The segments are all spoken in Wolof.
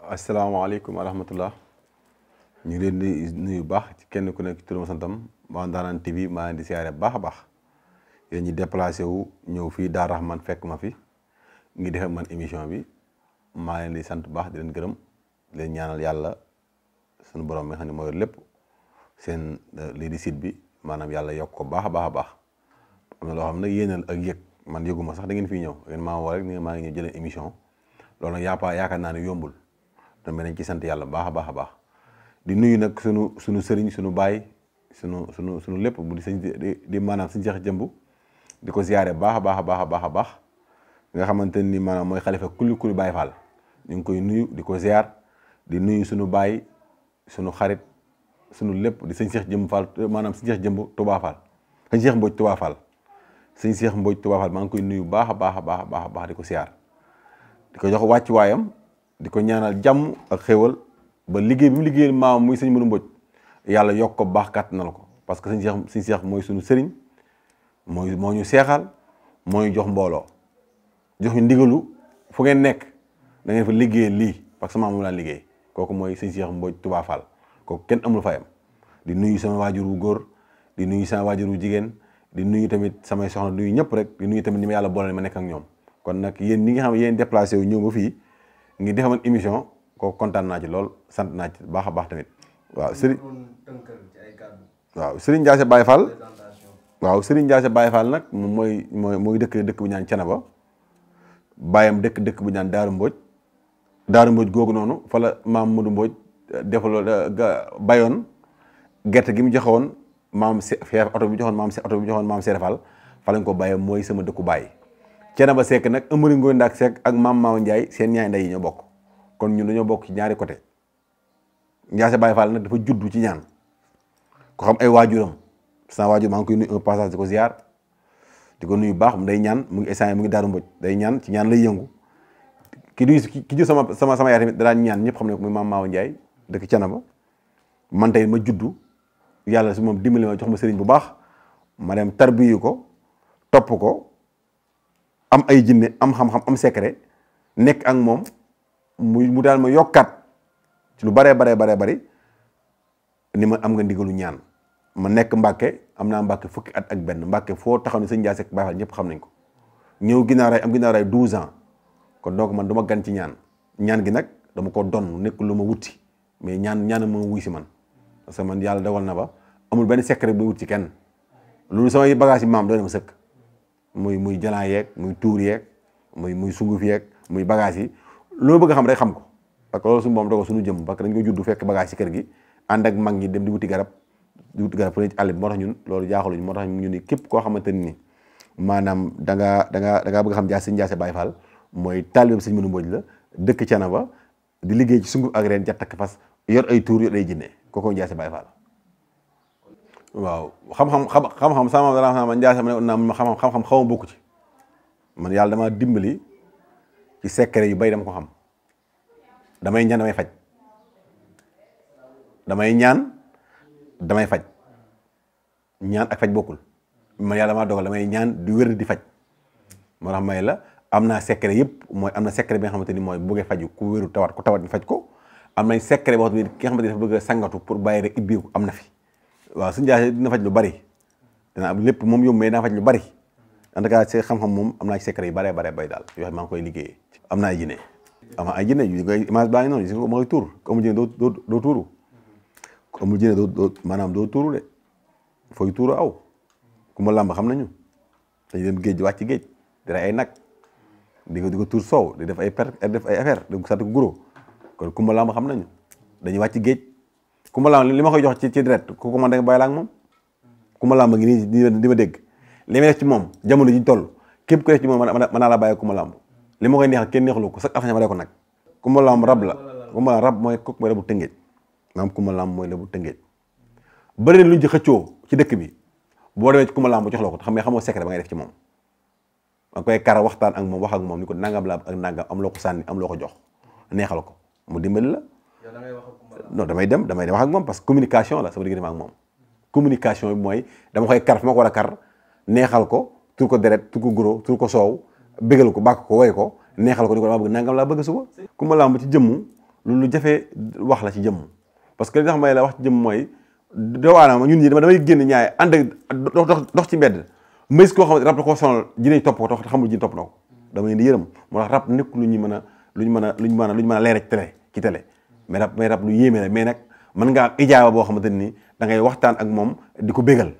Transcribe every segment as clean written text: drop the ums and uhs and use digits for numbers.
asalaamaaleykum wa rahmatullah ñu ngi leen di nuyu baax ci kenn ku nekk ci turam santam waa Ndanane TV maa leen di siyaare baax a baax yéen ñi déplacé wu ñëw fii Daaru Rahman fekk ma fi ngi def ak man émission bi maa leen di sant baax di leen gërëm di leen ñaanal yàlla sunu borom mi nga xam ne mooy lépp seen lii di site bi maanaam yàlla yokk ko baax a baax a baax am na loo xam ne yéenal ak yëg man yëguma sax da ngeen fiy ñëw ngeen maa woo rek ni maa ngi ñëw jëlee émission loolu nag yaakaar naa ne yombul tamit nañ ci sant yàlla baax a baax a baax di nuyu nag sunu sëriñ sunu baay sunu lépp bu di sëñ di maanaam suñu Seex Jëmb di ko ziyaare baax a baax a baax a baax a baax nga xamante ni maanaam mooy xalifa kuli Baay Faal ñu ngi koy nuyu di ko ziyaar di nuyu sunu baay sunu xarit sunu lépp di sëñ Seex Jëmb Fall maanaam sëñ Seex Jëmb Touba Fall sëñ Seex Mbodj Touba Fall sëñ Seex Mbodj Touba Fall maa ngi koy nuyu baax a baax a baax a baax a baax di ko ziyaar di ko jox wàcc waayam di ko ñaanal jàmm ak xéwal ba liggéey bi mu liggéeyal maam muy sëñ Modou Mbodj yàlla yokk ko baax kàttanal ko parce que sëñ Seex mooy sunu sëriñ moo ñu seexal moo ñu jox mbooloo jox ñu ndigalu fu ngeen nekk da ngeen fa liggéeyal lii parce que maam moom laa liggéey kooku mooy sëñ Seex Mbodj Touba Fall kooku kenn amul fayam di nuyu sama waajur wu góor di nuyu sama waajur wu jigéen di nuyu tamit samay soxna nuyu ñëpp rek di nuyu tamit ñi ma yàlla boole ma nekk ak ñoom kon nag yéen ñi nga xam ne yéen déplacé wu ñëw ba fii ngi defaman émission kooku kontaan naa ci lool sant naa ci baax a baax tamit waaw Serigne Ndiassé Baye Fall waaw Serigne Ndiassé Baye Fall nag moom mooy dëkk bu ñaan Canaba bàyyam dëkk bu ñaan Daaru Mbodj googu noonu fa la maam Modou Mbodj defaloo bayoon gerte gi mu joxewoon maam oto bi joxoon maam Seere Fall fa lañ ko bàyyee mooy sama dëkku baay Canaba Seck nag Amari Ngoy Ndaak Seck ak maam Maaw Ndiaye seen ñaari ndey yi ñoo bokk kon ñun dañoo bokk ci ñaari côté Ndiassé Baye Fall nag dafa juddu ci ñaan ko xam ay waajuram sama waajur maa ngi koy nuyu un passage di ko ziar di ko nuyu baax day ñaan mu ngi essayé mu ngi Daaru Mbodj day ñaan ci ñaan lay yëngu ki jur sama yaay tamit daan ñaan ñëpp xam ne muy maam Maaw Ndiaye dëkk Canaba man tey ma juddu yàlla su moom dimbali ma jox ma sëriñ bu baax ma dem tarbiyu ko topp ko am ay jinne am xam-xam am secret nekk ak moom mu daal ma yokkaat ci lu baree bari ni ma am nga ndigalu ñaan ma nekk Mbàkke am naa Mbàkke fukki at ak benn Mbàkke foo taxaw ne sëñ Ndiassé Baye Fall ñëpp xam nañ ko ñëw ginnaaw raay 12 ans kon donc man dama gan ci ñaan gi nag dama ko donn nekk lu ma wuti mais ñaan ma wuy si man parce que man yàlla dogal na ba amul benn secret bu wut ci kenn loolu samay bagage yi maam doy na ma sëkk muy jalan yeeg muy tuur yeeg muy sunguf yeeg muy bagage yi loolu bëgg xam rek xam ko parce que loolu suñu moom dogal suñu jëm parce que dañ ko juddu fekk bagage ci kër gi ànd ak mag ñi dem di wuti garab fu ne ci àll bi moo tax ñun loolu jaaxaluñu moo tax ñu ni képp koo xamante ni maanaam da ngaa bëgg xam sëñ Ndiassé Baye Fall mooy taalibe sëñ Modou Mbodj la dëkk Canaba di liggéey ci sunguf ak reen ja takk fas yor ay tuur yor ay jinne kooku Ndiassé Baye Fall waaw xam-xam sama dara man Ndiassé ma ne xam-xam xaw ma bokku ci man yàlla dama dimbali ci secret yu bay dama ko xam damay ñaan damay faj ñaan ak faj bokkul man yàlla maa dogal damay ñaan di wér di faj moo tax may la am naa secret yëpp mooy am na secret bi nga xamante ni mooy bu bëggee faju ku wéru tawat ku tawat ñu faj ko am nañ secret boo xam ne ki nga xamante ni dafa bëgg a sangatu pour bàyyi rek ibbiku am na fi waaw sëñ Ndiassé dina faj lu bari dina am lépp moom yomb mais dina faj lu bari en tout cas ci xam-xam moom am naa ci secret yu bare bay daal yoo xam maa ngi koy liggéeyee am naa ay jinne yu image baa ngi noonu gis nga mooy tuur ku amul jinne doo tuuru ku amul jinne doo tuuru de fooy tuuru aw ku ma làmb xam nañu dañu dem géej wàcc géej di rey ay nag di ko tuur soow di def ay affaire di sant ko guro kon ku ma làmb xam nañu dañuy wàcc géej ku ma làmb li ma koy jox ci direct ku ko man da nga bàyyi la ak moom ku ma làmb ngi nii di ma dégg li may def ci moom jamono ji ñu toll képp ku def ci moom mën naa la bàyyi ku ma làmb li ma koy neexal kenn neexalu ko sax affaire ma dee ko nag ku ma làmb rab la ku ma rab mooy kooku mooy rabu tëngéej maanaam ku ma làmb mooy rabu tëngéej bëri na lu ñu ci xëccoo ci dëkk bi boo demee ci ku ma làmb jox la ko te xam ne xamoo secret ba ngay def ci moom ma koy kar waxtaan ak moom wax ak moom ni ko nangam la ak nangam am loo ko sànni am loo ko jox neexal ko mu dimbali la non damay dem wax ak moom parce que communication la sama diggante ak moom communication bi mooy dama koy kar fi ma ko war a kar neexal ko tur ko deret tur ko guro tur ko soow bégal ko bàkk ko woy ko neexal ko ni ko dama bëgg nangam laa bëgg suba ku ma làmb ci jëmmu loolu lu jafee wax la ci jëmm parce que li tax may la wax ci jëmm mooy doo waanama ñun ñi damay génn ñaay ànd ak dox ci mbedd mbés koo xam ne rab da koo sonal jinne topp ko te xamul jine topp na ko damay di yërëm moo tax rab nekk lu ñu mën a leer ci télé mais rab lu yéeme la mais nag mën ngaa am ijaaba boo xamante ni da ngay waxtaan ak moom di ko bégal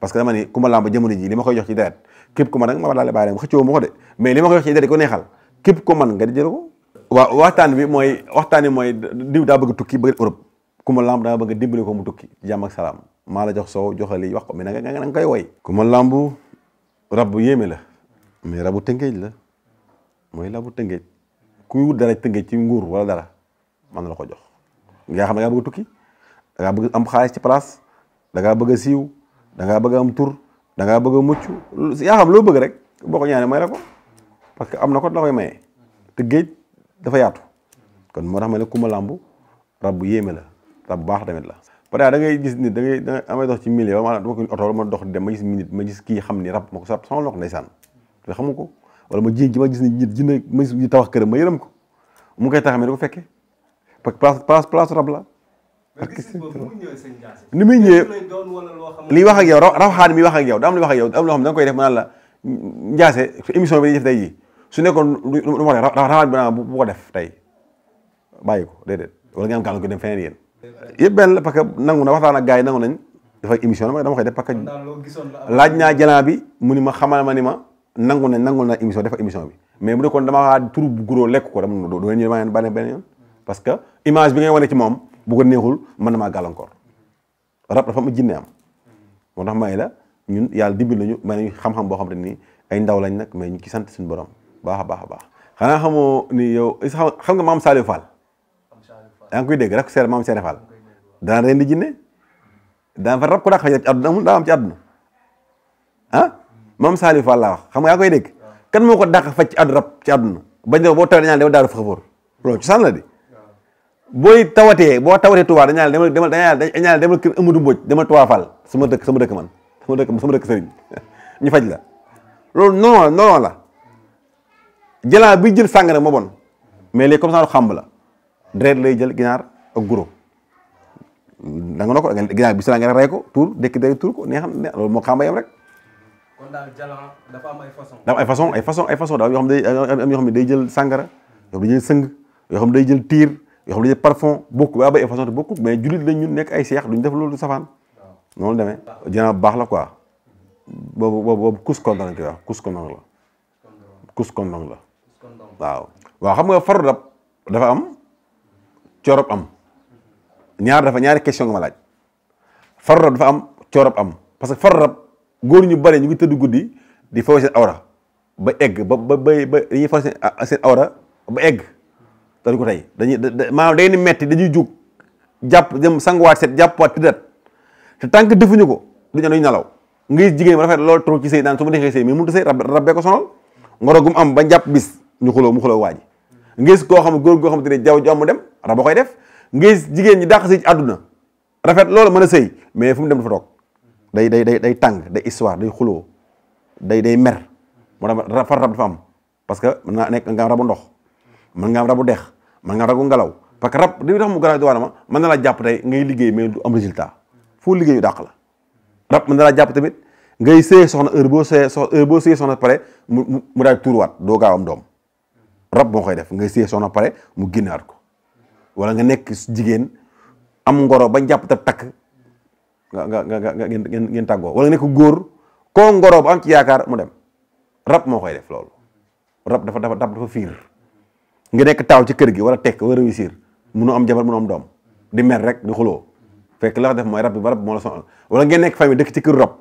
parce que dama ni ku ma làmb jamono ji li ma koy jox ci deret képp ku man nag ma daal bàyyi rek xëccoo ma ko de mais li ma koy jox ci deret ko neexal képp ko man nga di jël ko waaw waxtaan bi mooy diw daa bëgg tukki bëgg Europe ku ma làmb daa bëgg dimbali ko mu tukki jàmm ak salaam maa la jox soow joxali wax ko mais nga koy woy ku ma làmb rab bu yéeme la mais rabu tëngéej la mooy rabu tëngéej kuy wut dara tëngéej ci nguur wala dara man na la ko jox nga xam ne da ngaa bëgg tukki da ngaa bëgg am xaalis ci place da ngaa bëgg a siiw da ngaa bëgg a am tur da ngaa bëgg a mucc yaa xam loo bëgg rek boo ko ñaanee may la ko parce que am na ko la koy maye te géej dafa yaatu kon moo tax ma ne ku ma làmb rab bu yéeme la rab bu baax tamit la. peut-être da ngay gis nit da ngay amay dox ci milieu wala dama ko oto wala ma dox di dem ma gis nit ma gis kii xam ni rab ma ko sa sama loxo ndeysaan te xamu ko wala ma ji ma gis ni nit jinne ma gis tawax këram ma yërëm ko mu koy taxamee da ko fekkee parce que place rab la. ni muy ñëwee liy wax ak yow rawaxaan mi wax ak yow da am li wax ak yow am loo xam da nga koy def mu naan la Ndiassé émission bi def tey jii su nekkoon lu ma def rawaxaan bi bu ko def tey bàyyi ko déedéet wala nga am gàllankoor ko dem feneen yéen yëpp benn la parce que nangu na waxtaan ak gars yi nangu nañ dafa émission dama koy def parce que laaj naa jalan bi mu ni ma xamal ma ni ma nangul na émission defa émission bi mais bu nekkoon dama waa tur bu guroo lekk ko dama do ñu ma benn yoon parce que image bi ngay wane ci moom bu ko neexul mën na maa gàllankoor rab dafa am jinne am moo tax may la ñun yàlla dimbali nañu may nañu xam-xam boo xam ne nii ay ndaw lañ nag mais ñu ci sant suñu borom baax a baax a baax xanaa xamoo ni yow xam nga maam Saliou Fall yaa ngi koy dégg rek seer maam Seere Fall daan ren di jinne daan fa rab ko daa xam ci àdduna amul daa am ci àdduna ah maam Saliou Fall laa wax xam nga yaa koy dégg kan moo ko dàq faj ci àddu rab ci àdduna bañ ne boo tawee dañaa dema daaru faxafoor loolu ci sànn la di boo tawatee Touba dañaa demal kër Amadou Mbodj demal Touba Fall sama dëkk man sama dëkk sëriñ ñu faj la loolu non la jëlaa bi jël sàngara moo bon mais léegi comme ça xamb la deret lay jël ginaar ak guro da nga ko ginaar bi sala nga rey ko tuur dekk day tuur ko neexam loolu moo xamba yam rek kon daal jalan dafa am ay façon dafa ay façon daal yoo xam ne day jël sàngara yoo xam ne day jël sëng yoo xam ne day jël tiir yoo xam ne day jël parfum bokk ba ay façon te bokkul mais jullit lañ ñun nekk ay seex duñ def loolu safaan noonu demee jana baax la quoi boobu kus kondong lañ koy wax kus kondong la waaw xam nga faru rab dafa am coorob am ñaari question nga ma laaj faru rab dafa am coorob am parce que faru rab góor ñu bare ñu ngi tëdd guddi di foofu seen awra ba egg ba dañuy foofu seen awra ba egg te du ko tey maanaam day ni metti dañuy jug jàpp dem sanguwaat set jàppwaat tëddaat te tant que defuñu ko duñu nelaw nga gis jigéen ba rafet loolu trop ci sëy naan su ma neexee sëy mais mënut a sëy rabbee ko sonal ngoro gum am ba jàpp bis mu xuloo waa ji nga gis koo xam góor goo xamante ne jaww ji am mu dem rab ba koy def nga gis jigéen ñi dàq sëy ci àdduna rafet loolu mën a sëy mais fu mu dem dafa toog day tàng day histoire day xuloo day mer moo tax far rab dafa am parce que mën naa nekk nga am rabu ndox mën nga am rabu dex mën nga am rabu ngelaw parce que rab li tax mu garaaw di waanama mën na la jàpp tey ngay liggéey mais du am résultat foo liggéeyu dàq la rab mën na la jàpp tamit ngay sëy soxna heure boo sëy soxna pare mu daal tuuruwaat doo gaaw am doom rab moo koy def ngay sëy soxna pare mu génnaat ko wala nga nekk jigéen am ngoro ba jàpp ta takk nga ngeen tàggoo wala nga nekk góor koo ngoro ba am ci yaakaar mu dem rab moo koy def loolu rab dafa fiir nga nekk taaw ci kër gi wala tekk wala réussir mënu am jabar mënu am doom di mer rek di xuloo fekk la def mooy rab moo la sonal wala ngeen nekk famille dëkk ci kër rab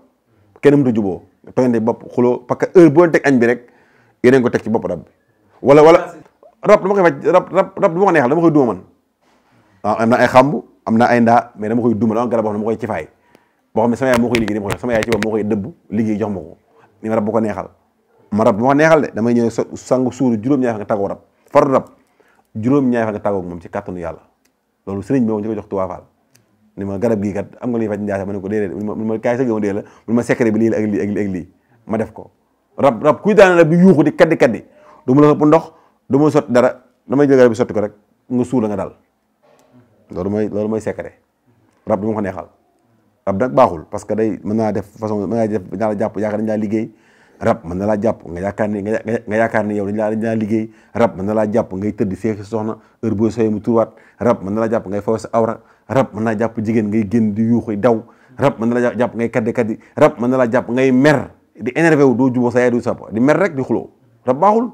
kenn mënut a juboo tooñante bopp xuloo parce que heure boo teg añ bi rek yeneen ko teg ci bopp rab bi wala rab dama koy faj rab dama ko neexal dama koy duma man waaw am na ay xamb am na ay ndaa mais dama koy duma dama garab boo xam ne ma koy ci faay boo xam ne sama yaay moo koy liggéey dama koy sama yaay ci bopp moo koy dëbb liggéey jox ma ko ni ma rab bu ko neexal ma rab bu ma neexal de damay ñëw sangu suuru juróom-ñaari fa nga tàggoo rab faru rab juróom-ñaari fa nga tàggoo moom ci kàttanu yàlla loolu sëriñ bi moom ci ko jox tuwaafal ni ma garab gii kat am nga luy faj Ndiassé ma ne ko déedéet mun ma kaay sa gëma dee la mun ma secret bi lii la ak lii ak lii ma def ko rab kuy daane rab bi yuuxu di kaddi du ma la ëpp ndox du ma sotti dara damay jël garab bi sotti ko rek nga suula nga dal loolu mooy secret rab du ma ko neexal rab nag baaxul parce que day mën naa def façon mën naa def dañ la jàpp yaakaar dañ laa liggéey rab mën na laa jàpp nga yaakaar ni yow dañ laa liggéey rab mën na laa jàpp ngay tëdd seexi soxna heure boo sooy mu turwaat rab mën na laa jàpp ngay faw sa awra rab mën naa jàpp jigéen ngay génn di yuuxu daw rab mën na laa jàpp ngay kaddi rab mën na laa jàpp ngay mer di énervé wu doo jubóo sa yaay du sap di mer rek di xuloo rab baaxul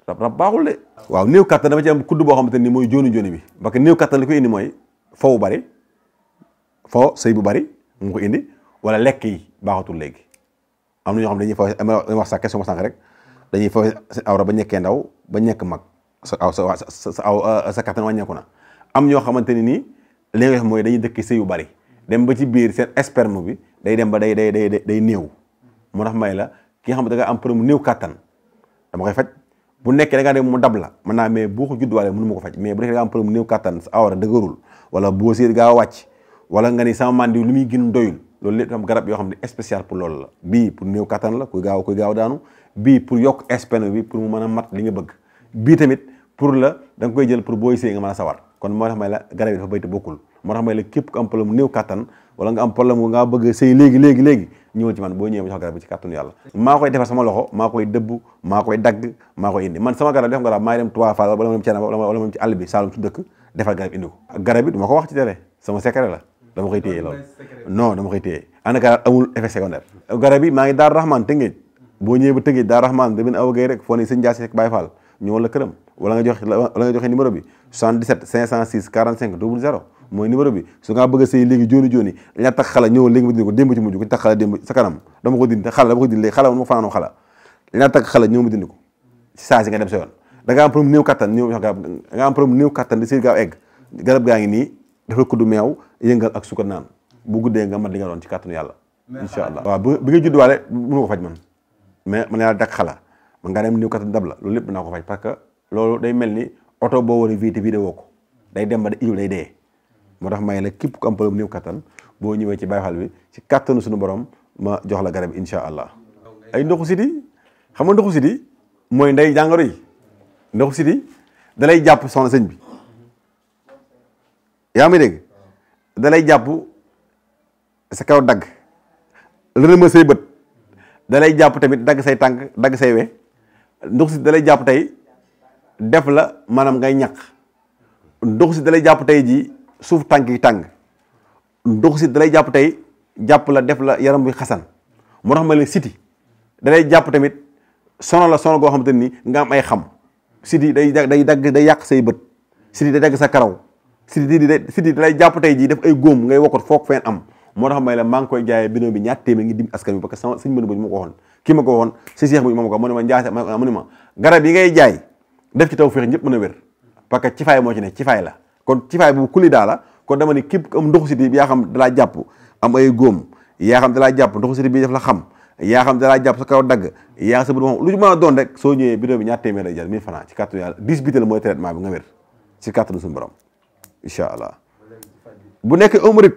rab baaxul de waaw néew kattan dama ci am kudd boo xamante ni mooy jooni bi parce que néew kattan li ko indi mooy foo bari foo sëy bu bari mu ko indi wala lekk yi baaxatul léegi am na ñoo xam ne dañuy fooy dañuy wax sa question ma sànq rek dañuy fooy sa awra ba ñekkee ndaw ba ñekk mag sa kattan wàññeeku na am ñoo xamante ni nii li nga wax mooy dañuy dëkk sëy yu bari dem ba ci biir seen sperme bi day dem ba day néew moo tax may la ki nga xam ne da nga am problème néew kattan dama koy faj bu nekkee da ngaa dem mu dab la mën naa mais boo ko juddwaale mënu ma ko faj mais bu nekkee da nga am problème néew kattan sa awra dëgërul wala boo séet gaaw a wàcc wala nga ni sama mandiw lu muy gën doyul loolu lépp am garab yoo xam ne spécial pour loolu la bii pour néew kattan la kuy gaaw daanu bii pour yokk sperme bi pour mu mën a mat li nga bëgg bii tamit pour la da nga koy jël pour booy séy nga mën a sawar kon moo tax may la garab yi dafa béy te bokkul moo tax may la képp ku am problème néew kattan wala nga am problème nga bëgg sëy léegi ñëwal ci man boo ñëwee ma jox garab bi ci kattanu yàlla maa koy defar sama loxo maa koy dëbb maa koy dagg maa koy indi man sama garab def garab maa ngi dem Touba Fall wala ma dem Thiénaba wala ma dem ci àll bi Saalum ci dëkk defar garab indi ko garab bi du ma ko wax ci télé sama secret la dama koy téye loolu non dama koy téye ànd garab amul effet secondaire garab bi maa ngi Daaru Rahman Tëngéej boo ñëwee ba Tëngéej Daaru Rahman da bin awa gay rek foo ne sëñ Ndiaye Seck Baye Fall ñëwal la këram wala nga joxe numéro bi 77 506 45 00 mooy numéro bi su nga bëgg a sëy léegi jooni la tax xala ñëwal léegi ma dindi ko démb ci mujj ko tax xala démb sa kanam dama ko dindi xala dama ko dindi léegi xala ma fanaanoo xala la tax xala ñëw ma dindi ko ci saa si nga dem sa yoon da nga am problème néew kattan ñëw jox garab da nga am problème néew kattan di sëy gaaw egg garab gaa ngi nii dafa kudd meew yëngal ak sukar naan bu guddee nga mat li nga doon ci kattanu yàlla insha allah waaw bi nga juddwaale mënu ko faj man mais man yàlla dak xala man ngaa dem néew kattan dab la loolu lépp dinaa ko faj parce que loolu day mel ni oto boo war a vidé woo ko day dem ba ilu day dee moo tax may la képp ku am problème néew kattan boo ñëwee ci Baye Fall bi ci kattanu suñu borom ma jox la garab insha allah ay ndoxu siti xam nga ndoxu siti mooy ndey jàngoro yi ndoxu siti dalay jàpp soxna sëñ bi yaa may dégg dalay jàpp sa kaw dagg lërëma say bët dalay jàpp tamit dagg say tànk dagg say we ndoxu siti dalay jàpp tey def la maanaam ngay ñaq ndoxu siti dalay jàpp tey ji suuf tànk yi tàng ndoxu siti dalay jàpp tey jàpp la def la yaram bi xasan moo tax ma leen siti dalay jàpp tamit sono la sono goo xamante ni nga am ay xam siti day dagg day yàq say bët siti day dagg sa karaw siti dalay jàpp tey jii def ay góom ngay wokkot foog feen am moo tax may la maa ngi koy jaayee bidon bi ñaar téeméer ngi dim askan bi parce que sama sëñ mën bu ma ko waxoon kii ma ko waxoon si Cheikh bu ma ko mu ne ma njaase mu ne ma garab yi ngay jaay def ci taw féex ñëpp mën a wér parce que ci faay moo ci ne ci faay la kon ci faay bu kuli daa la kon dama ni képp am ndoxu siti yaa xam dalaa jàpp am ay góom yaa xam dalaa jàpp ndoxu siti bi def la xam yaa xam dalaa jàpp sa kaw dagg yaa sa bët moom lu ñu mën a doon rek soo ñëwee bidon bi ñaar téeméer lay jar 1000 francs ci kàttanu yàlla 10 bitel mooy traitement bi nga wér ci kàttanu suñu borom incha allah bu nekkee hémorroïde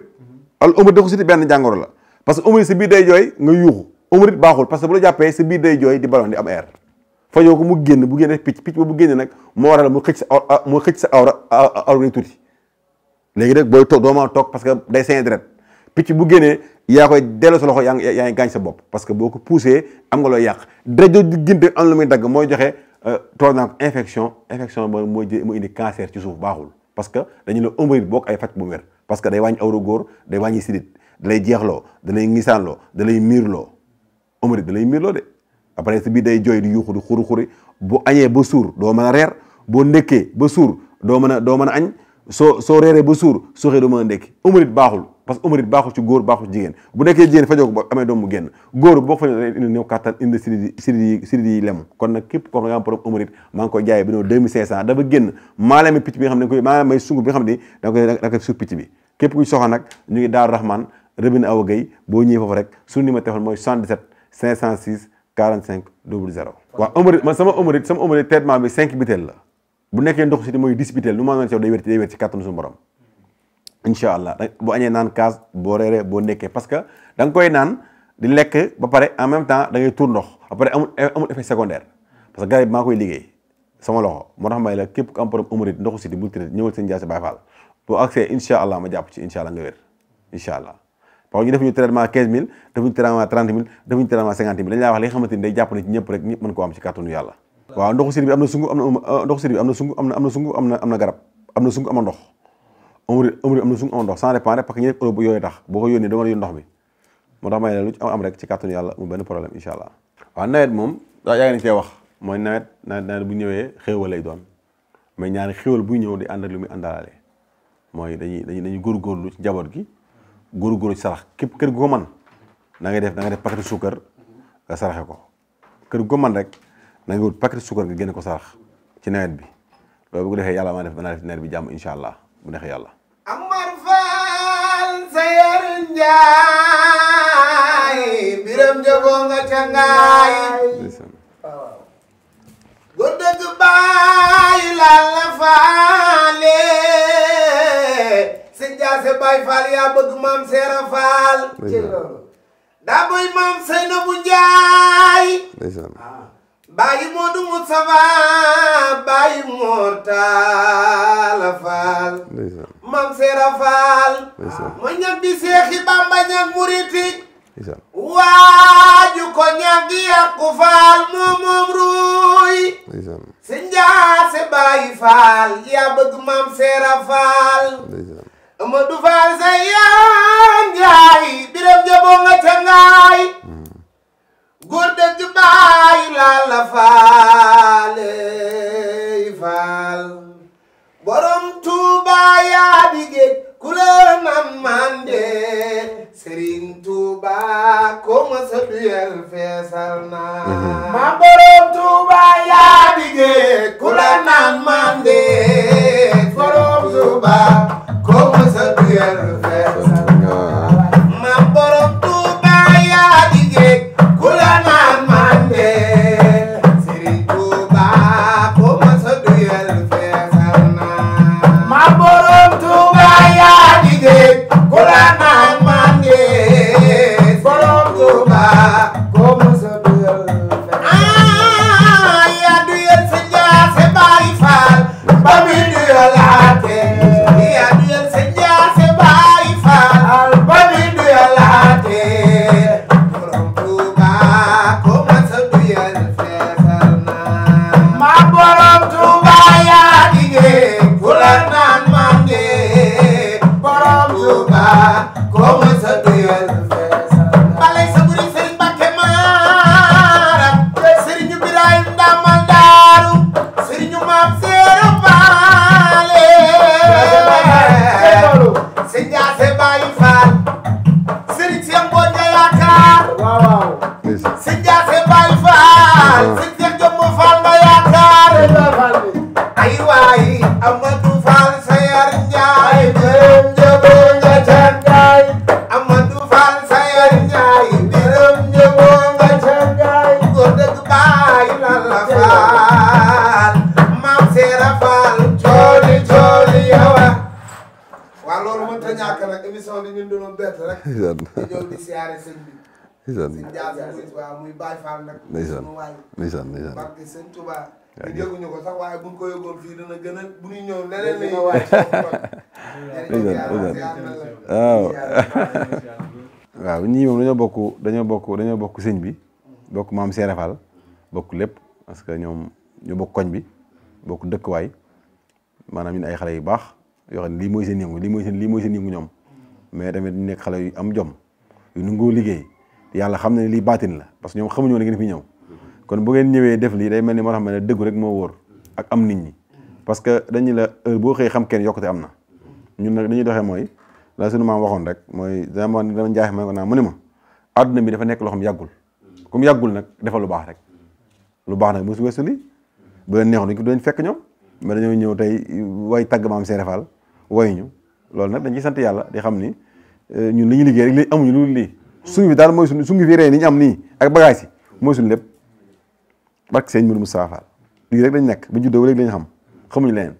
al hémorroïde ndoxu siti benn jàngoro la parce que hémorroïde sa biir day jooy nga yuuxu hémorroïde baaxul parce que bu la jàppee sa biir day jooy di ballon di am air fajoo ko mu génn bu génne picc ba bu génne nag moo waral mu xëcc sa awra day tuuti léegi nag booy toog doo mën a toog parce que day saigner deret picc bu génnee yaa koy delloo sa loxo yaa ngi gaañ sa bopp parce que boo ko poussé am nga looy yàq deret diggante am lu muy dagg mooy joxe toog naa ko infection ba mu indi cancer ci suuf baaxul parce que dañu la hémorroïde bokk ay faj bu wér parce que day wàññi awra góor day wàññi sidit da lay jeexloo da lay ngisaanloo da lay miirloo hémorroïde da lay miirloo de après sa biir day jooy di yuuxu di xuri bu añee ba suur doo mën a reer boo ndékkee ba suur doo mën a añ soo reeree ba suur soo xëy doo mën a ndékki hémorroïde baaxul parce que hémorroïde baaxul ci góor baaxul ci jigéen bu nekkee jigéen fajoo ko ba amee doom mu génn góor boo ko fajoo indi néew kattan indi sidit yi lemu kon nag képp koo xam ne nga am problème hémorroïde maa ngi koy jaayee bi no 2500 dafa génn maalaami picc bi nga xam ne maanaam may sungu bi nga xam ne da koy suuf picc bi képp kuy soxla nag ñu ngi Daaru Rahman Robine Awa Gueye boo ñëwee foofu rek suñu numéro téléphone mooy 77 506 45 00 waaw hémorroïde man sama hémorroïde traitement bi 5 bitel la bu nekkee ndoxu siti mooy 10 bitel lu ma noon ci day wér ci kattanu suñu borom incha allah bu añee naan kaas boo reeree boo nekkee parce que da nga koy naan di lekk ba pare en même temps da ngay tuur ndox après amul effet secondaire parce que garab bi maa koy liggéey sama loxo moo tax may la képp ku am problème hémorroïde ndoxu siti bul tëdd ñëwal seen Ndiaye Baye Fall boo accès incha allah ma jàpp ci incha allah nga wér incha allah parce que ñu def ñu traitement 15000 defuñu traitement 30000 defuñu traitement 50000 dañ laa wax li nga xamante ni day jàpp ne ci ñëpp rek ñëpp mën koo am ci kàttanu yàlla. waaw ndoxu siri bi am na sungu am na ndoxu siri bi am na sungu am na sungu am na garab am na sungu am na ndox amul am na sungu am na ndox sans dépend rek parce que ñu def Europe yooyu tax boo ko yónnee da nga yónni ndox bi moo tax may ne lu ci am rek ci kàttanu yàlla mu benn problème incha allah. waaw nawet moom yaa ngi cee wax mooy nawet bu ñëwee xéewal lay doon mais ñaari xéewal buy ñëw di ànd ak lu muy àndalaale mooy dañuy góorgóorlu ci njaboot gi góorgóorlu ci sarax képp kër gu ko man da ngay def paquet suukar nga saraxe ko kër gu ko man rek na nga wut paquet suukar nga génne ko sarax ci nawet bi loolu bu ko defee yàlla maa def banaa def nawet bi jàmm incha allah bu neexee yàlla. Amar Fall Sayer Njaay biram jogoo nga ca ngaay góor dëgg baay laal la faale sëñ Jaase Baay Fall yaa bëgg maam Seera Fall daa boy maam Seynabu Njaay baayi Moodu Mustafa baayi Mortala Fall maam Seera Fall mooy ñag bi Seexi Bamba ñag muriti waaju ko ñag yàqu Fall moom ruuy sëñ Jaase Baay Fall yaa bëgg maam Seera Fall Amadou Fall Sayer Njaay biram jaboo nga ca ngaay góor dëgg baay laal la faale faal borom Tuuba yaa di géej ku la nan mande Serigne Touba ko ma sa duyel feesal na ma borom Tuuba yaa di géej ku la nan mande borom Tuuba ko ma sa duyel feesal na ma borom Tuuba yaa di géej ku la nan mande Serigne Touba ko ma sa duyel feesal na ma borom Tuuba yaa di géej ku la nan mande borom Tuuba ko ma sa duyel feesal yaa duyel sa Jaase Baay Fall ba mi duyelaate yaa duyel sa Jaase Baay Fall ba mi duyelaate borom Tuuba ko ma sa duyel feesal na ma borom Tuuba yaa di géej ku la nan mande borom Tuuba ko ma sa duyel feesal na balay sa buri Sëriñ Mbàkke Maaram Sëriñu Birahim Ndamal Daaru Sëriñu Maam Seera Faale Sëñ Jaase Baay Fall Sëriñ Seex Mbooj nga yaakaar Sëñ Jaase Baay Fall Sëñ Seex Jommo Fall nga yaakaar ay waay Amadou Fall Sayer Njaay biram jaboo nga ca ngaay Amadou Fall Sayer Njaay biram jaboo nga ca ngaay góor dëgg baay laal la Fall maam Seera Fall cooli yawa waaw loolu mënta ñàkk nag émission bi ñun doon bett rek di ñëw di siyaare sëñ bi sëñ Jaase waaw muy Baay Fall nag sunu waay barke sëñ Touba ñu dégguñu ko sax waaye buñ ko yóbboon fii dana gën a bu ñuy ñëw leneen la ñuy waay waaw ñii moom dañoo bokk sëñ bi bokk maam Seera Fall bokk lépp parce que ñoom ñu bokk koñ bi bokk dëkkuwaay maanaam ñun ay xale yu baax yoo xam ne lii mooy seen yëngu ñoom mais tamit ñu nekk xale yu am jom yu nangoo liggéey yàlla xam ne lii baatin la parce que ñoom xamuñu woon ngeen fi ñëw kon bu ngeen ñëwee def lii day mel ni moo tax ma ne dëggu rek moo wóor ak am nit ñi parce que dañu la heure boo xëy xam kenn yokkute am na ñun nag dañuy doxee mooy la suñu maam waxoon rek mooy dama njaax ma ko naa mu ne ma àdduna bi dafa nekk loo xam yàggul comme yàggul nag defal lu baax rek lu baax nag mosu weesu lii bu leen neexoon dañ fekk ñoom mais dañoo ñëw tey way tagg maam Seera Fall way ñu loolu nag dañ ciy sant yàlla di xam ni ñun li ñu liggéey rek li amuñu lu lii suñu bi daal mooy suñu su ngi fi ree ni ñu am nii ak bagage yi mooy suñu lépp barke sëñ Mourou Moustapha Fall lii rek dañ nekk bu juddoo léegi lañ xam xamuñu leneen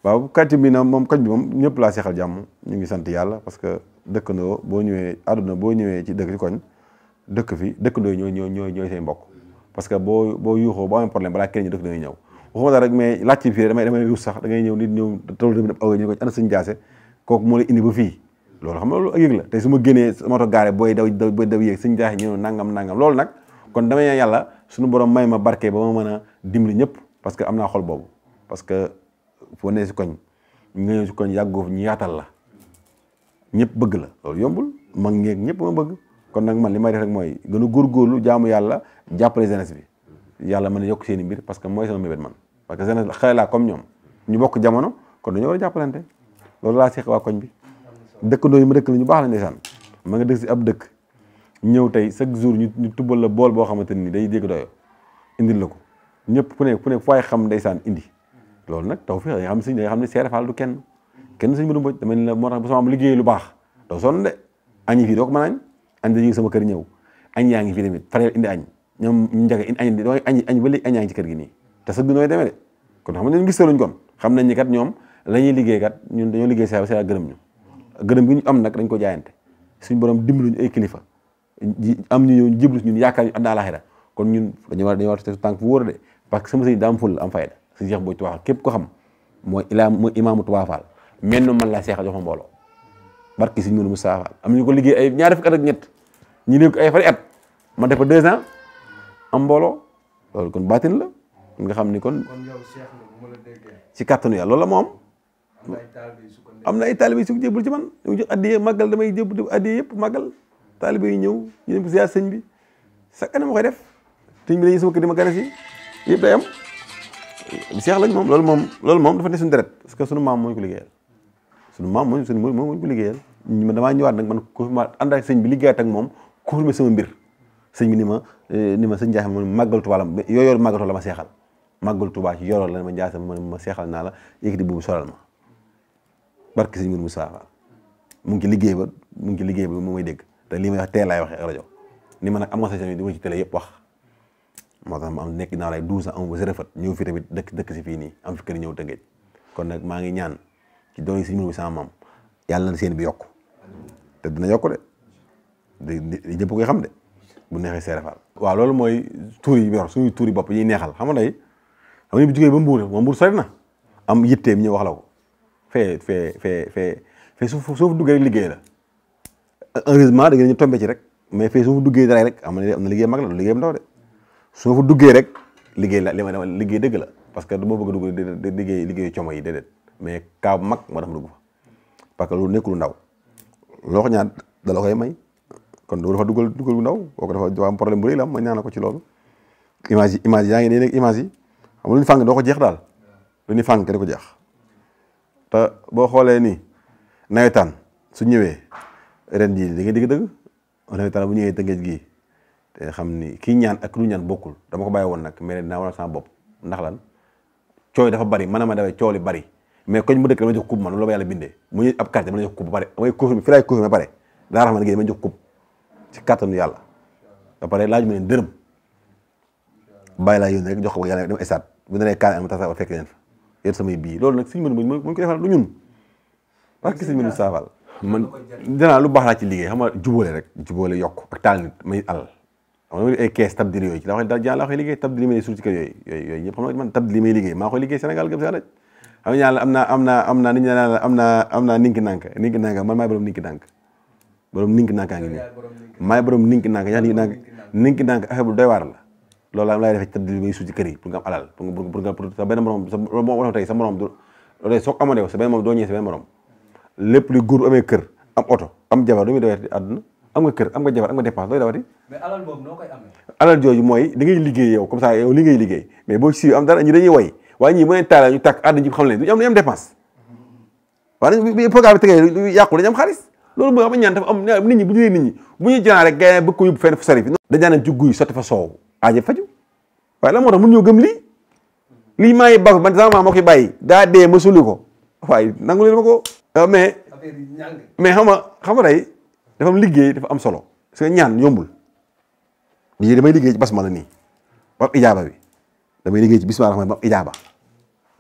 waaw quartier bi nag moom koñ bi moom ñëpp laa seexal jàmm ñu ngi sant yàlla parce que dëkkandoo boo ñëwee àdduna boo ñëwee ci dëkk ci koñ dëkk fi dëkkandoo ñooy say mbokk parce que boo yuuxoo boo amee problème balaa kenn ñu dëkk dañuy ñëw waxuma dara rek mais laajte fii damay ruus sax da ngay ñëw nit ñëw tool bi aw ñu ko ana sëñ Jaase kooku moo la indi ba fii loolu xam nga loolu ak yëg la tey su ma génnee moto gaare booy daw yéeg sëñ jaaxe ñëw nangam loolu nag kon damay ñaan yàlla suñu borom may ma barke ba ma mën a dimbali ñëpp parce que am naa xol boobu parce que foo nee si koñ nga ñëw si koñ yàggoo ñu yaatal la ñëpp bëgg la loolu yombul mag ñeeg ñëpp ma bëgg kon nag man li may def rek mooy gën a góorgóorlu jaamu yàlla jàppale jeunesse bi yàlla mën a yokk seen i mbir parce que mooy sama mébét man parce que jeunesse xale laa comme ñoom ñu bokk jamono kon dañoo war a jàppalante loolu laa seq waa koñ bi dëkkandoo yi ma dëkk la ñu baax la ndeysaan ma nga dëkk si ab dëkk ñëw tey chaque jour ñu tubbal la bool boo xamante ni day dégg doyo indil la ko ñëpp ku ne fu waay xam ndeysaan indi loolu nag taw fi da nga xam ne sëñ da nga xam ne Seere Faal du kenn sëñ Modou Mbodj dama ne la moo tax bu sama am liggéey lu baax doo sonn de añi fii doo ko mën añ dañuy sama kër ñëw añ yaa ngi fii tamit fareel indi añ ñoom ñu njëkk indi añ doo añ ba léegi añ yaa ngi ci kër gi nii te sax du nooy demee de kon xam nga ñu gisaluñ kon xam nañ ni kat ñoom la ñuy liggéey kat ñun dañoo liggéey Seere gërëm ñu gërëm gi ñu am nag dañ ko jaayante suñ borom dimbaluñu ay kilifa am ñu ñëw jiblu ñun yaakaar ñu àddina àlaxira kon ñun dañu war a tànk fu wóor de parce que sama sëñ daa am ful am fayda suñu Cheikh Mbodj Touba képp ko xam mooy imaamu Touba Fall mel man laa seexa jox ma mbooloo barki suñu mënu Moussa Fall am ñu ko liggéey ay ñaari fukki at ak ñett ñu ne ko ay fari at ma def fa 2 ans am mbooloo loolu kon baatin la nga xam ni kon yow Cheikh la bu ma la déggee ci kàttanu yàlla loolu la moom am na ay taalibe yu su ko jébul ci man ñu jox addiye màggal damay jébul addiye yëpp màggal taalibe yi ñëw ñu dem ko ziar sëñ bi chaque année ma koy def sëñ bi dañuy sama kër di ma gane si yëpp day am Cheikh lañ moom loolu moom dafa ne suñu deret parce que suñu maam moo ñu ko liggéeyal suñu maam moo ñu ko liggéeyal damaa ñëwaat nag man ko ma ànd ak sëñ bi liggéeyat ak moom confirmé sama mbir sëñ bi ni ma sëñ Ndiaye ma màggal Tuubaa la yooyoor màggal la ma seexal màggal Tuubaa ci yorool la ma Ndiaye ma seexal naa la yëkkati buubu solal ma barki sëñ Moussa Fall mu ngi ci liggéey ba mu may dégg te lii may wax teel laay waxee ak rajo ni ma nag am nga sa di ma ci télé yëpp wax moo tax ma am nekk naa lay 12 ans am ba si rafet ñëw fi tamit dëkk si fii nii am fi kër ñëw Tëngéej kon nag maa ngi ñaan ci doon yi si mbirum sama maam yàlla na seen bi yokku te dina yokku de di ñëpp koy xam de bu neexee Seere Faal waaw loolu mooy tuur yi yor suñuy tuur yi bopp yi neexal xam nga day xam nga bu jógee ba Mbuur sori na am yitteem ñëw wax la ko fee soo fa duggee rek liggéey la heureusement da ngeen ñu tombé ci rek mais fee soo fa duggee dara rek am na liggéey mag la du liggéeyam ndaw de soo fa duggee rek liggéey la li ma dama liggéey dëgg la parce que du ma bëgg a dugg liggéey como yi déedéet mais kaa bu mag moo tax ma dugg fa parce que loolu nekkul ndaw loo ko ñaan da la koy may kon doo dafa dugal bu ndaw kooku dafa am problème bu rëy la am ma ñaana ko ci loolu image yaa ngi ne nekk image yi xam nga lu ñu fàng doo ko jeex daal lu ñu fàng ke da ko jeex te boo xoolee ni nawetaan su ñëwee ren jii da ngay dëgg nawetaan bu ñëwee Tëngéej gii te xam ni kii ñaan ak lu ñaan bokkul dama ko bàyyi woon nag mais dinaa waral sama bopp ndax lan coow dafa bari man ma dawee coow li bari mais koñ mu dëkk dama jox coupe man loolu la yàlla bindee mu ñëw ab quartier dama jox coupe ba pare damay confirmer fi laay confirmer ba pare daa raxma liggéey dama jox coupe ci kàttanu yàlla ba pare laaj ma leen dërëm bàyyi laa yónni rek jox ko yàlla dem stade bu ne nee kaan ma tasa fekk leen fa yéen samay bii loolu nag suñu mën ko defal lu ñun parce que suñu mën saafal man dinaa lu baax laa ci liggéey xam nga jubóole rek jubóole yokk ak taal nit may alal xam nga ay kees tabdil yooyu ci la wax koy liggéey tabdil yi may suuf ci kër yooyu ñëpp xam nga man tabdil yi may liggéey maa koy liggéey Sénégal gëm sa daj xam nga ñaan la am naa nit ñi naan la am naa ninki nank man maay borom ninki nank ngaa ngi nii maay borom ninki nank yaa ninki nank affaire bu doy waar la loolu am laay defee tabdil yi may suuf ci kër yi pour nga am alal pour sa benn morom sa morom tey sa morom loolu soo ko amoon sa benn morom doo ñëwee sa benn morom lépp li góor amee kër am oto am jabar du muy dawati àdduna am nga kër am nga jabar am nga dépense looy dawati mais alal boobu noo koy amee alal jooju mooy da ngay liggéey yow comme ça yow li ngay liggéey mais boo si am dara ñi dañuy woy waaye ñii mooy taala ñu tàkk àdduna ji xam leen duñu am dépense waaye dañ programme bi tegee du yàqu dañu am xaalis loolu mooy xam ñaan dafa am nit ñi bu ñu nit ñi bu ñuy jëlaan rek gars bëgg ko yóbbu fenn fu sori fi dañ daan ci guy sotti fa soow aaje faju waaye la moo tax mun ñoo gëm lii maa ngi bako man sama maa moo koy bàyyi daa dee ma suli ko waaye nangu leen ma ko mais xam nga day dafa am liggéey dafa am solo parce que ñaan yombul lii damay liggéey ci basmala nii ba am ijaaba bi damay liggéey ci bismillah rahmaan ba am ijaaba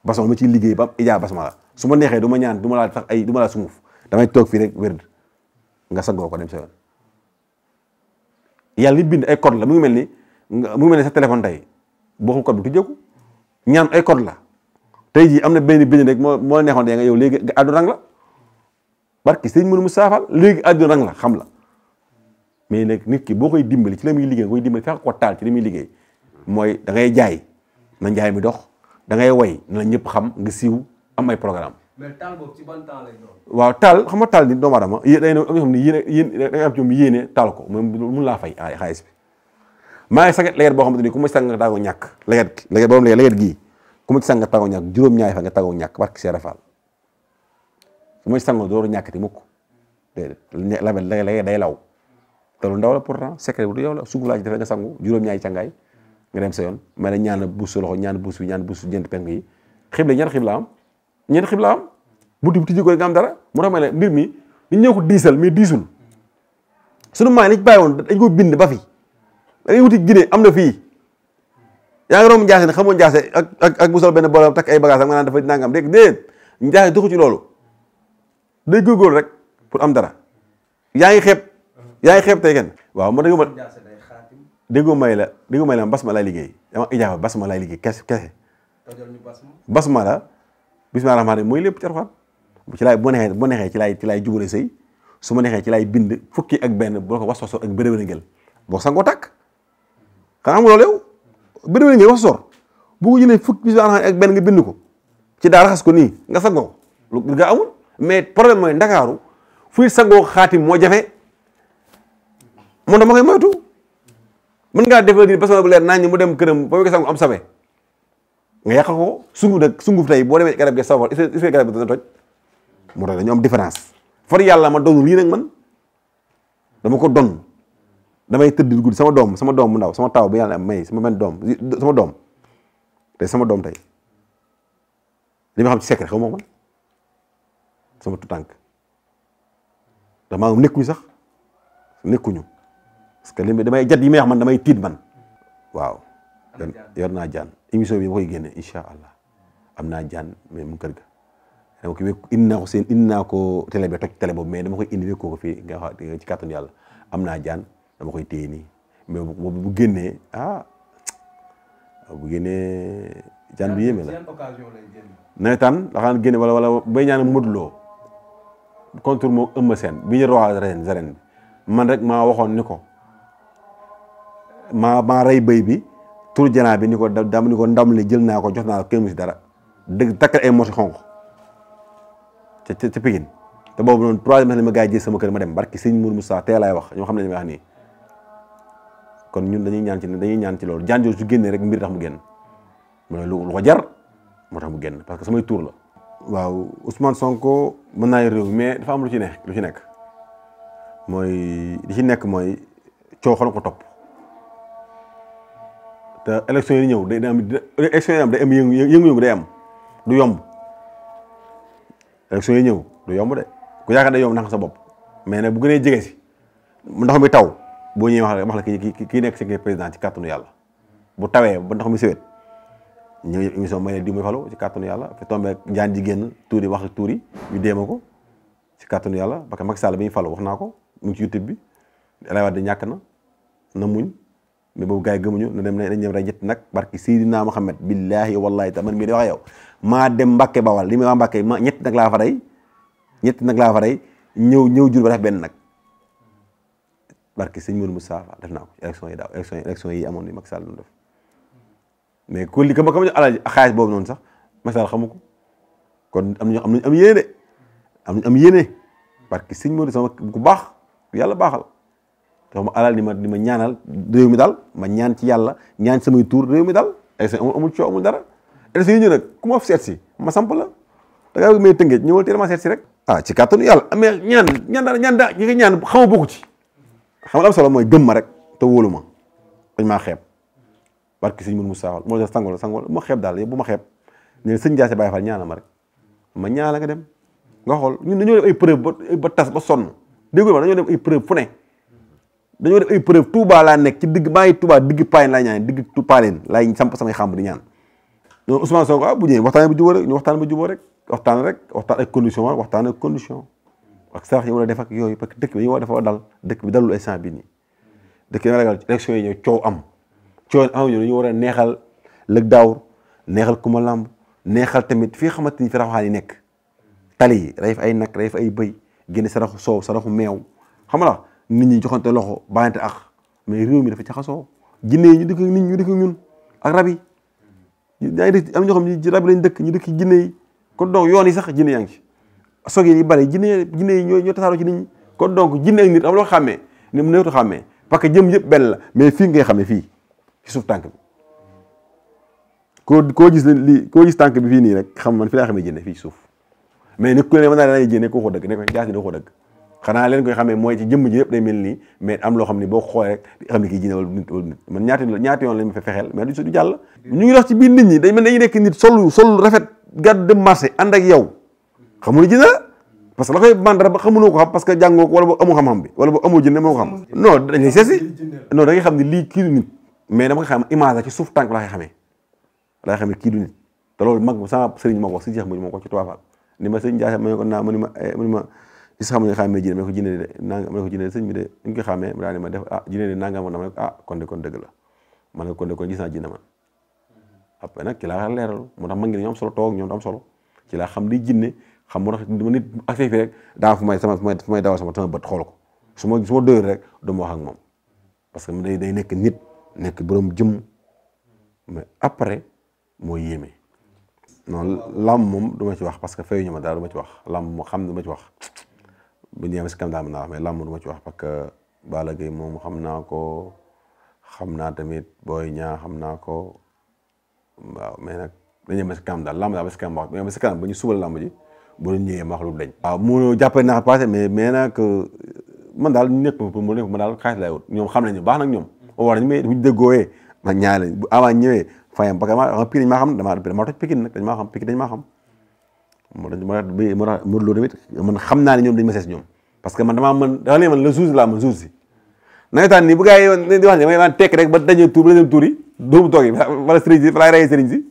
basmala ma ciy liggéey ba am ijaaba basmala su ma neexee du ma ñaan du ma laa sax du ma laa sunguf damay toog fii rek wérd nga sagoo ko dem sa yoon yàlla li bind ay code la mu ngi mel ni sa téléphone tey boo xul code bi tujjeeku ñaan ay code la tey jii am na benn bind rek moo neexoon dee nga yow léegi nga àddu rang la barki sëñ mënu mu saafal léegi àdduna rang la xam la mais nag nit ki boo koy dimbali ci la muy liggéey nga koy dimbali fexe ko taal ci li muy liggéey mooy da ngay jaay na njaay mi dox da ngay way na ñëpp xam nga siiw am ay programme mais taal boobu ci ban temps lay doon. waaw taal xam nga taal ni doomu aadama yéen day am ñoo xam ne yéen da ngay am ci ñoom yéene taal ko moom mun laa fay ay xaalis bi maa ngi saget leget boo xamante ni ku ma ci sang nga tàggoo ñàkk leget boobu leget gii ku ma ci sang nga tàggoo ñàkk juróom-ñaari fa nga tàggoo ñàkk barki Seera Faal su ma ci sangoo dooru ñàkkati mukk déedéet label leget day law te lu ndaw la pourtant secret bu du yow la sunguf laa ci defee nga sangu juróom-ñaari cangaay nga dem sa yoon mais la ñaan buus sa loxo ñaan buus bi ñaan buus jënt penk yi xibla ñaata xibla am ñeenti xibla am buntu bi tijji ko nga am dara moo tax ma ne mbir mi ñu ñëw ko diisal mais diisul sunu maay li ci bàyyi woon dañ ko bind ba fi da ngay wuti Guinée am na fii yaa ngi romb Njaase ne xamoo Njaase ak bu sol benn boole takk ay bagage am nga naan dafa nangam dégg déet Njaase doxu ci loolu day góorgóorlu rek pour am dara yaa ngi xeeb tey kenn waaw ma déggoo may la basma lay liggéey dama ijaaba basma lay liggéey kese basma la bismillah rahmaan rahim mooy lépp ci Alxuraan ci laay bu ma neexee ci laay jubale sëy su ma neexee ci laay bind fukki ak benn boo ko was ak bërëwéne ngel boo sangoo tàkk xanaa xam nga loolu yow bërëwéne ngel was sor bu ko jëlee fukki bismillah rahmaan ak benn nga bind ko ci daa raxas ko nii nga sangoo lu nga amul mais problème mooy ndakaaru fuy sangoo xaatim moo jafe moo tax ma koy moytu mën ngaa def la basma bu leer naa ñu mu dem këram ba mu ko sangu am sabe nga yàqal ko sunguf tey boo demee garab gi sawar est-ce que garab gi dana toj moo tax dañu am différence far yàlla ma doon lii nag man dama ko don damay tëdd guddi sama doom bu ndaw sama taw bi yàlla am may sama benn doom sama doom tey li ma xam ci secret xaw ma man sama tutànk damaa nekkuñu sax nekkuñu parce que li damay jat yi may wax man damay tiit man waaw yor naa jaan émission bi ma koy génne incha allah am naa jaan mais mu kër ga dama ko wékk indi naa ko télé bi toj télé boobu mais dama koy indi wékkoo ko fii nga wax ci kàttanu yàlla am naa jaan dama koy téye nii mais bu génnee bu génnee jaan bi yéeme la nawetaan la xam génne wala bay ñaan Modou Lo contre moo Eumeu Sène bi ñu roi arène bi man rek maa waxoon ni ko maa rey bëy bi tur janaa bi ni ko dam ni ko ndam li jël naa ko jox naa ko kenn mu si dara dëgg takkal ay mosi xonq ca Pikine te boobu noonu 3e la ma gars yi jël sama kër ma dem barki sëñ Mourou Moussa tey laay wax ñoo xam ne li may wax nii kon ñun dañuy ñaan ci loolu jaan jooju su génnee rek mbir tax mu génn mooy lu ko jar moo tax mu génn parce que samay tour la waaw Ousmane Sonko mën naa réew mais dafa am lu ci nekk mooy li ci nekk mooy coow xana ko topp te élection yi ñëw day am yëngu-yëngu day am du yomb élection yi ñëw du yomb de ku yaakaar day yomb nax sa bopp mais nag bu gënee jege si ndox mi taw boo ñëwee wax la kii nekk si président ci kàttanu yàlla bu tawee ba ndox mi sewet ñëw émission may ne di muy falu ci kàttanu yàlla fi tombé jaan ji génn tuuri wax tuuri ñu déema ko ci kàttanu yàlla parce que Macky Sall bi ñu falu wax naa ko mu ngi ci YouTube bi Abdoulaye Wade ñàkk na muñ mais boobu gars yi gëmuñu na dem nañ dem rek ñett nag barki Seydina Muhammad billahi wallahi ta man mii di wax yow maa dem Mbàkke Bawal li muy wax Mbàkke ma ñett nag laa fa rey ñëw jur ba def benn nag barki sëñ Mourou Moussa def naa ko élection yi amoon ni Macky Sall doon def mais ku li ka ma ñu alal xaalis boobu noonu sax Macky Sall xamu ko kon am nañu am yéene de am yéene barki sëñ Mourou sama ku baax yàlla baaxal te ma alal ni ma ñaanal réew mi daal ma ñaan ci yàlla ñaan samay tuur réew mi daal élection amul coow amul dara élection yi ñëw nag ku ma seet si ma samp la da ngaa may tëngee ñëwal teel ma seet si rek ci kàttanu yàlla amee ñaan daa ñi nga ñaan xama bokku ci xam nga am solo mooy gëm ma rek te wóolu ma dañ maa xeeb barki sëñ Mourou Moussa moo sangol bu ma xeeb daal bu ma xeeb ne sëñ Ndiasse Baye Fall ñaanal ma rek ma ñaanal nga dem nga xool ñun dañoo def ay preuve ba tas ba sonn déggul ma dañoo def ay preuve fu ne dañoo def ay preuve Touba laa nekk ci digg maa ngi Touba digg Payen laay ñaan digg Payen laay samp samay xàmb di ñaan donc Ousmane Sonko bu ñëwee waxtaan ba jubóo rek ñu waxtaan ba jubóo rek waxtaan ak condition waxtaan ak condition ak sarax yi war a def ak yooyu parce que dëkk bi ñu war dafa dal dëkk bi dalul instant bi nii dëkk bi nga ragal élection yi ñëw coow am ñu dañu war a neexal lëg daawur neexal kuma lamb neexal tamit fii xamante ni fi raxaan yi nekk tali yi rey fa ay nag rey fa ay bëy génne saraxu soow saraxu meew xam nga la nit ñi joxante loxo bàyyante ak mais réew mi dafa jaxasoo jinne yi ñu dëkk nit ñu dëkk ñun ak rab yi yaa ngi dëkk am ñoo xam ne rab yi lañ dëkk ñu dëkk jinne yi kon donc yoon yi sax jinne yaa ngi ci sog yi bari jinne yi ñoo tasaaroo ci nit ñi kon donc jinne ak nit am loo xàmmee ni mu neetu xàmmee parce que jëm yëpp benn la mais fii ngay xamee fii ci suuf tànk bi koo gis tànk bi fii nii rek xam man fi laa xamee jinne fii ci suuf mais nit ku ne mën naa lay jinne ko waxoo dëgg ne ko jaas ni da waxoo dëgg xanaa leen koy xamee mooy ci jëmm ji yëpp day mel nii mais am loo xam ne boo xoolee rek di xam ne kii jinne wala nit man ñaati yoon lañ ma fa fexeel mais du jàll ñu ngi dox ci biir nit ñi dañ mel dañuy nekk nit sol rafet gàddu dem marché ànd ak yow xamul jinne la parce que la koy mandara ba xamunoo ko xam parce que jàngoo ko wala boo amoo xam-xam bi wala boo amoo jinne moo ko xam non dañ lay seesi non da ngay xam ne lii kii du nit mais dama koy xam image la ci suuf tànk la koy xamee laa xam ne kii du nit te loolu mag sama sëriñ moo ko wax si jeex moo ko ci tubaafal ni ma sëriñ Ndiaye ma ne ko naa ma ni ma gis xam ne xamee jinne ma ne ko jinne de nanga ma ne ko jinne de sëñ bi de ñu koy xamee daa ne ma def jinne de nanga ma ne ko kon dëgg la ma ne ko kon de kon gis naa jinne man après nag ci laa leeral moo tax mag ngi ne ñoo am solo toog ñoom am solo ci laa xam li jinne xam moo tax dama nit ak fii rek daa fu may dawal sama bët xool ko su ma dóor rek du ma wax ak moom parce que day nekk nit nekk borom jëm mais après moo yéeme non lamb moom du ma ci wax parce que fayuñu ma dara du ma ci wax lamb moo xam du ma ci wax bu ñu yem si kam daa mën naa wax mais lamb du ma ci wax parce que Balla Gaye moom xam naa ko xam naa tamit Boy Niang xam naa ko waaw mais nag dañu yem si kam daal lamb daal ba si kam wax mais si kanam ba ñu subal lamb ji bu ñu ñëwee ma wax lu dañ waaw mu jàppee naa passé mais nag man daal ñu nekk pour mu nekk man daal xaalis laay wut ñoom xam nañu baax nag ñoom war nañu mais bu ñu déggooyee man ñaare bu avant ñëwee fayam parce que ma Pikine dañ maa xam dama toj Pikine nag dañ maa xam Pikine dañ maa xam moo tax Modou Lo tamit man xam naa ne ñoom dañ ma sees ñoom parce que man damaa mën dafa ne man le jour laa man jour si nawetaan nii bu gars yi di wax ne damay tekk rek ba dañee tuur ba deuxième tour yi doomu toog yi wala sëriñ si fa laay rayee sëriñ si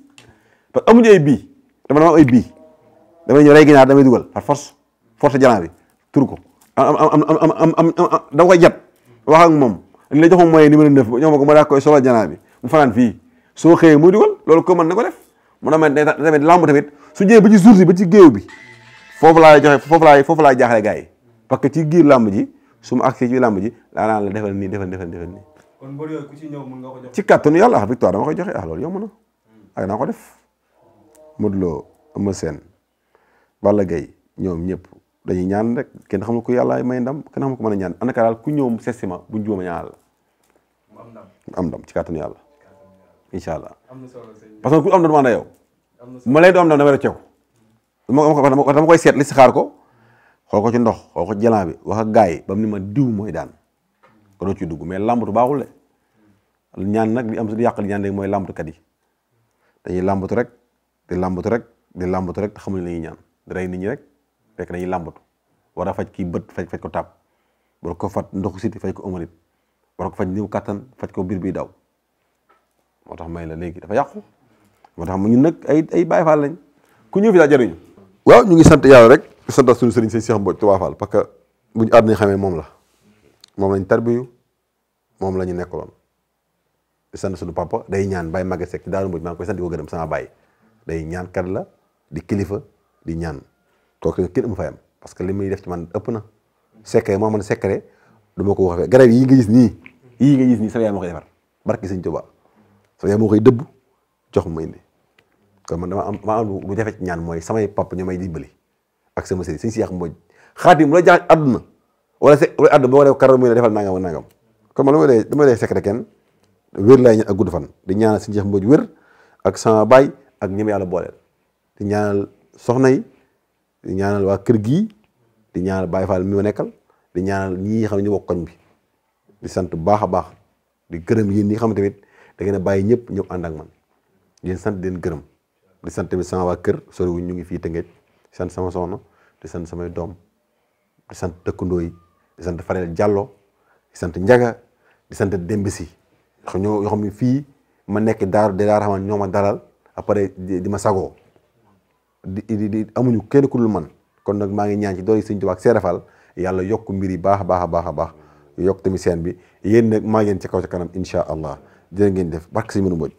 parce que amuñu ay bii dama am ay bii damay ñëw rey ginaar damay dugal par force jalan bi tur ko dama koy jat wax ak moom li la joxoon mooy numéro 9 ñoo ma ko ma daa koy solo jalan bi mu fanaan fii soo xëyee muy dugal loolu ko mën na ko def mu ne tamit lamb tamit su ñëwee ba ci jour si ba ci géew bi foofu laay jaaxale gars yi parce que ci giir lamb ji su ma accès ci lamb ji daa naan la defal nii kon mbër yooyu ku ci ñëw mën nga ko jox ci kàttanu yàlla victoire dama koy joxe loolu yomb na ak naa ko def Modou Lo Eumeu Sène Balla Gaye ñoom ñëpp dañuy ñaan rek kenn xamul ku yàlla may ndam kenn xamul ko mën a ñaan anaka daal ku ñëw sessi ma buñ juuma ñaanal la am ndam ci kàttanu yàlla incha allah parce que ku am ndam ànd yow ma lay doon am ndam dama rek ceew dama koy seet li si xaar ko xool ko ci ndox xool ko ci jalan bi wax ak gars yi ba mu ni ma diw mooy daan ko doo ci dugg mais lambatu baaxul le ñaan nag li am di yàqal ñaan rek mooy lambatukat yi dañuy lambatu rek di lambatu rek te xamuñ la ñuy ñaan di rey nit ñi rek fekk dañuy lambatu war a faj kii bët faj ko tàpp war ko faj ndoxu siti faj ko omalit war ko faj niw kattan faj ko biir bi daw moo tax may la léegi dafa yàqu moo tax ñun nag ay Baay Faal lañ ku ñëw fi daa jariñu waaw ñu ngi sant yàlla rek sant suñu sëriñ sëñ Cheikh Mbodj Touba Fall parce que buñu àdduna xamee moom lañ tarbiyu moom la ñu nekkaloon di sant suñu papa day ñaan Baye Maguette Seck ci Daaru Mbodj maa ngi koy sant di ko gërëm sama baay day ñaan kat la di kilifa di ñaan kooku kenn amu fayam parce que li muy def ci man ëpp na secret moo man secret du ma ko waxee garab yi nga gis nii sama yaay moo koy defar barki sëñ Touba sama yaay moo koy dëbb jox ma indi kon man dama am lu jafe ci ñaan mooy samay papa ñoo may dimbali ak sama sëriñ sëñ Cheikh Mbodj xaatim bu la jaax àdduna wala àdduna boo def karam muy la defal nangam ak nangam kon man dama dee secret kenn wér laay ñaan ak gudd fan di ñaanal sëñ Cheikh Mbodj wér ak sama baay ak ñi ma yàlla booleel di ñaanal soxna yi di ñaanal waa kër gii di ñaanal Baye Fall mi ma nekkal di ñaanal ñii xam ne ñu bokk koñ bi di sant bu baax a baax di gërëm yéen ñi xam tamit da ngeen a bàyyi ñëpp ñëw ànd ak man di leen sant di leen gërëm di sant tamit sama waa kër soriwuñ ñu ngi fii Tëngéej di sant sama soxna di sant samay doom di sant dëkkandoo yi di sant Fadel Diallo di sant Njaga di sant Dembisi yoo xam ne fii ma nekk daaru xaman ñoo ma dalal après di ma sagoo di amuñu kenn ku dul man kon nag maa ngi ñaan ci doole Sëñ Tuubaa ak Seera Faal yàlla yokk mbir yi baax a baax yokk tamit seen bi yéen nag maa ngeen ci kaw ci kanam incha allah jërë ngeen def barke si mënu Mbodj